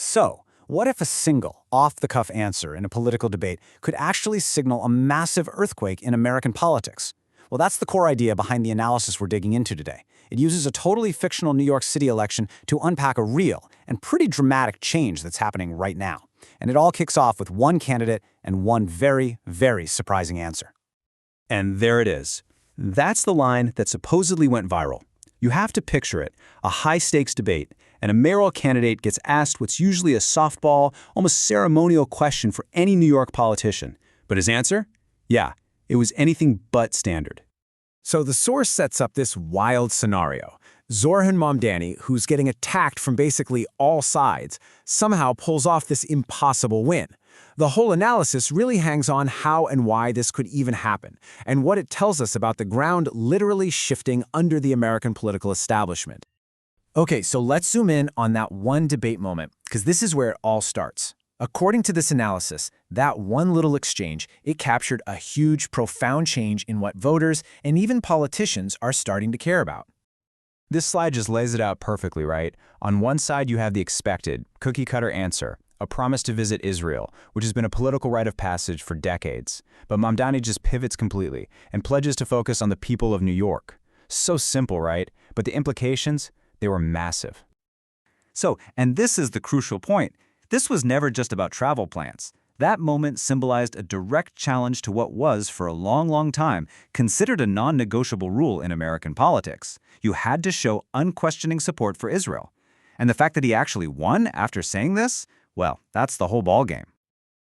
So, what if a single, off-the-cuff answer in a political debate could actually signal a massive earthquake in American politics? Well, that's the core idea behind the analysis we're digging into today. It uses a totally fictional New York City election to unpack a real and pretty dramatic change that's happening right now. And it all kicks off with one candidate and one very, very surprising answer. And there it is. That's the line that supposedly went viral. You have to picture it, a high-stakes debate, and a mayoral candidate gets asked what's usually a softball, almost ceremonial question for any New York politician. But his answer? Yeah, it was anything but standard. So the source sets up this wild scenario. Zohran Mamdani, who's getting attacked from basically all sides, somehow pulls off this impossible win. The whole analysis really hangs on how and why this could even happen, and what it tells us about the ground literally shifting under the American political establishment. Okay, so let's zoom in on that one debate moment, because this is where it all starts. According to this analysis, that one little exchange, it captured a huge, profound change in what voters and even politicians are starting to care about. This slide just lays it out perfectly, right? On one side, you have the expected, cookie-cutter answer, a promise to visit Israel, which has been a political rite of passage for decades. But Mamdani just pivots completely and pledges to focus on the people of New York. So simple, right? But the implications, they were massive. And this is the crucial point. This was never just about travel plans. That moment symbolized a direct challenge to what was, for a long, long time, considered a non-negotiable rule in American politics. You had to show unquestioning support for Israel. And the fact that he actually won after saying this, well, that's the whole ballgame.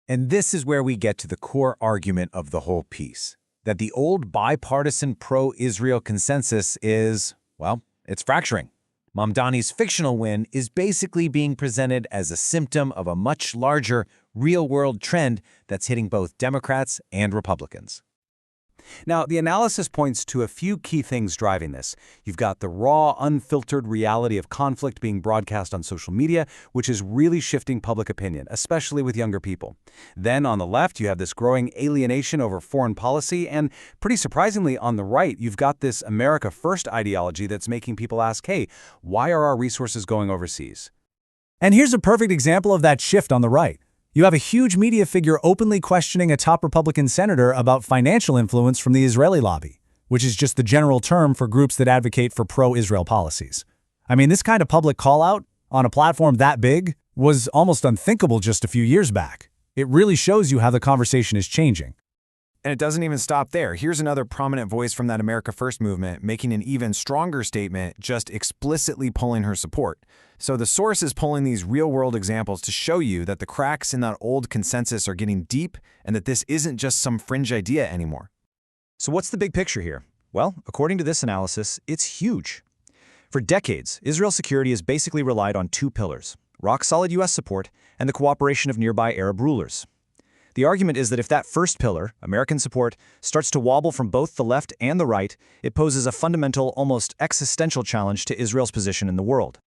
And this is where we get to the core argument of the whole piece, that the old bipartisan pro-Israel consensus is, well, it's fracturing. Mamdani's fictional win is basically being presented as a symptom of a much larger, real-world trend that's hitting both Democrats and Republicans. Now, the analysis points to a few key things driving this. You've got the raw, unfiltered reality of conflict being broadcast on social media, which is really shifting public opinion, especially with younger people. Then on the left, you have this growing alienation over foreign policy, and pretty surprisingly, on the right, you've got this America First ideology that's making people ask, hey, why are our resources going overseas? And here's a perfect example of that shift on the right. You have a huge media figure openly questioning a top Republican senator about financial influence from the Israeli lobby, which is just the general term for groups that advocate for pro-Israel policies. I mean, this kind of public call-out on a platform that big was almost unthinkable just a few years back. It really shows you how the conversation is changing. And it doesn't even stop there. Here's another prominent voice from that America First movement making an even stronger statement, just explicitly pulling her support. So the source is pulling these real-world examples to show you that the cracks in that old consensus are getting deep and that this isn't just some fringe idea anymore. So what's the big picture here? Well, according to this analysis, it's huge. For decades, Israel's security has basically relied on two pillars: rock-solid U.S. support and the cooperation of nearby Arab rulers. The argument is that if that first pillar, American support, starts to wobble from both the left and the right, it poses a fundamental, almost existential challenge to Israel's position in the world.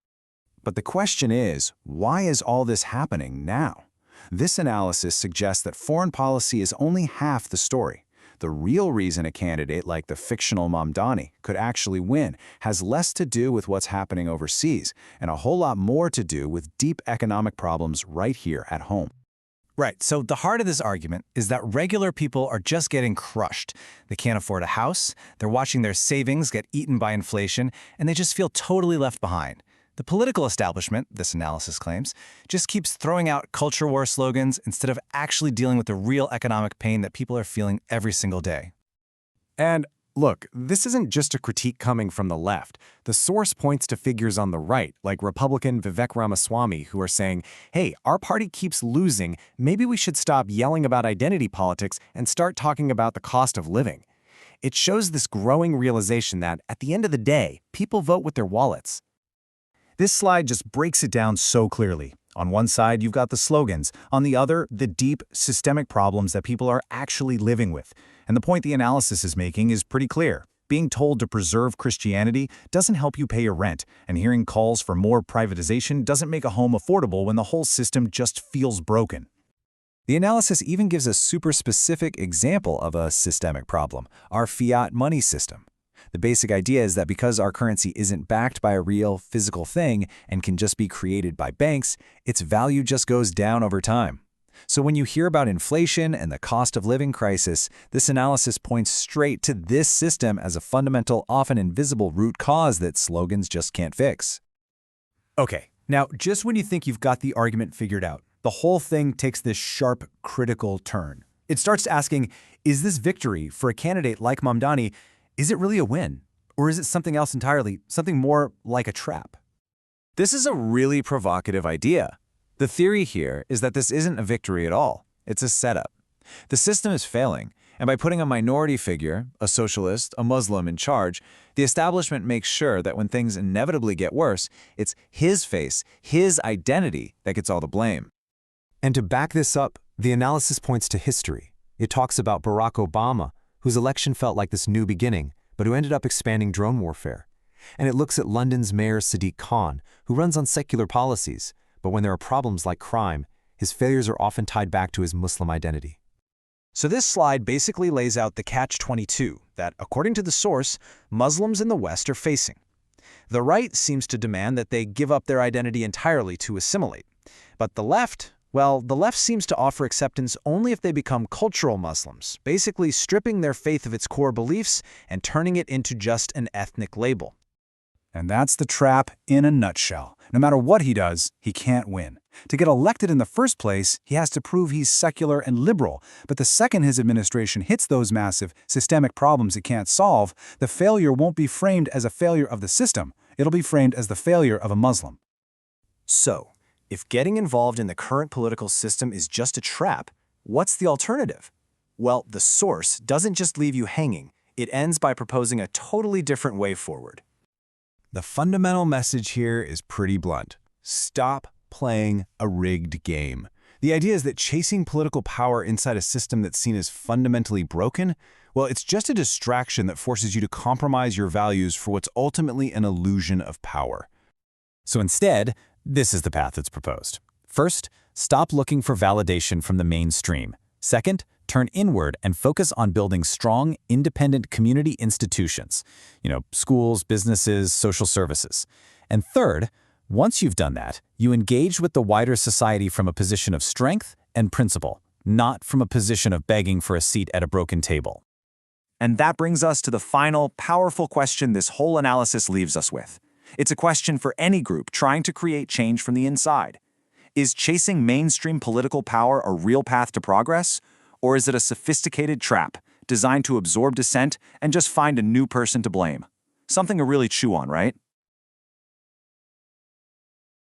But the question is, why is all this happening now? This analysis suggests that foreign policy is only half the story. The real reason a candidate like the fictional Mamdani could actually win has less to do with what's happening overseas and a whole lot more to do with deep economic problems right here at home. Right, so the heart of this argument is that regular people are just getting crushed. They can't afford a house, they're watching their savings get eaten by inflation, and they just feel totally left behind. The political establishment, this analysis claims, just keeps throwing out culture war slogans instead of actually dealing with the real economic pain that people are feeling every single day. And look, this isn't just a critique coming from the left. The source points to figures on the right, like Republican Vivek Ramaswamy, who are saying, hey, our party keeps losing, maybe we should stop yelling about identity politics and start talking about the cost of living. It shows this growing realization that, at the end of the day, people vote with their wallets. This slide just breaks it down so clearly. On one side, you've got the slogans. On the other, the deep, systemic problems that people are actually living with. And the point the analysis is making is pretty clear. Being told to preserve Christianity doesn't help you pay your rent, and hearing calls for more privatization doesn't make a home affordable when the whole system just feels broken. The analysis even gives a super specific example of a systemic problem: our fiat money system. The basic idea is that because our currency isn't backed by a real, physical thing and can just be created by banks, its value just goes down over time. So when you hear about inflation and the cost of living crisis, this analysis points straight to this system as a fundamental, often invisible root cause that slogans just can't fix. Okay, now just when you think you've got the argument figured out, the whole thing takes this sharp, critical turn. It starts asking, is this victory for a candidate like Mamdani, is it really a win? Or is it something else entirely, something more like a trap? This is a really provocative idea. The theory here is that this isn't a victory at all. It's a setup. The system is failing, and by putting a minority figure, a socialist, a Muslim in charge, the establishment makes sure that when things inevitably get worse, it's his face, his identity that gets all the blame. And to back this up, the analysis points to history. It talks about Barack Obama, whose election felt like this new beginning, but who ended up expanding drone warfare. And it looks at London's Mayor Sadiq Khan, who runs on secular policies, but when there are problems like crime, his failures are often tied back to his Muslim identity. So this slide basically lays out the catch-22 that, according to the source, Muslims in the West are facing. The right seems to demand that they give up their identity entirely to assimilate. But the left, well, the left seems to offer acceptance only if they become cultural Muslims, basically stripping their faith of its core beliefs and turning it into just an ethnic label. And that's the trap in a nutshell. No matter what he does, he can't win. To get elected in the first place, he has to prove he's secular and liberal. But the second his administration hits those massive, systemic problems it can't solve, the failure won't be framed as a failure of the system. It'll be framed as the failure of a Muslim. So, if getting involved in the current political system is just a trap, what's the alternative? Well, the source doesn't just leave you hanging. It ends by proposing a totally different way forward. The fundamental message here is pretty blunt. Stop playing a rigged game. The idea is that chasing political power inside a system that's seen as fundamentally broken, well, it's just a distraction that forces you to compromise your values for what's ultimately an illusion of power. So instead, this is the path that's proposed. First, stop looking for validation from the mainstream. Second, turn inward and focus on building strong, independent community institutions. Schools, businesses, social services. And third, once you've done that, you engage with the wider society from a position of strength and principle, not from a position of begging for a seat at a broken table. And that brings us to the final, powerful question this whole analysis leaves us with. It's a question for any group trying to create change from the inside. Is chasing mainstream political power a real path to progress? Or is it a sophisticated trap designed to absorb dissent and just find a new person to blame? Something to really chew on, right?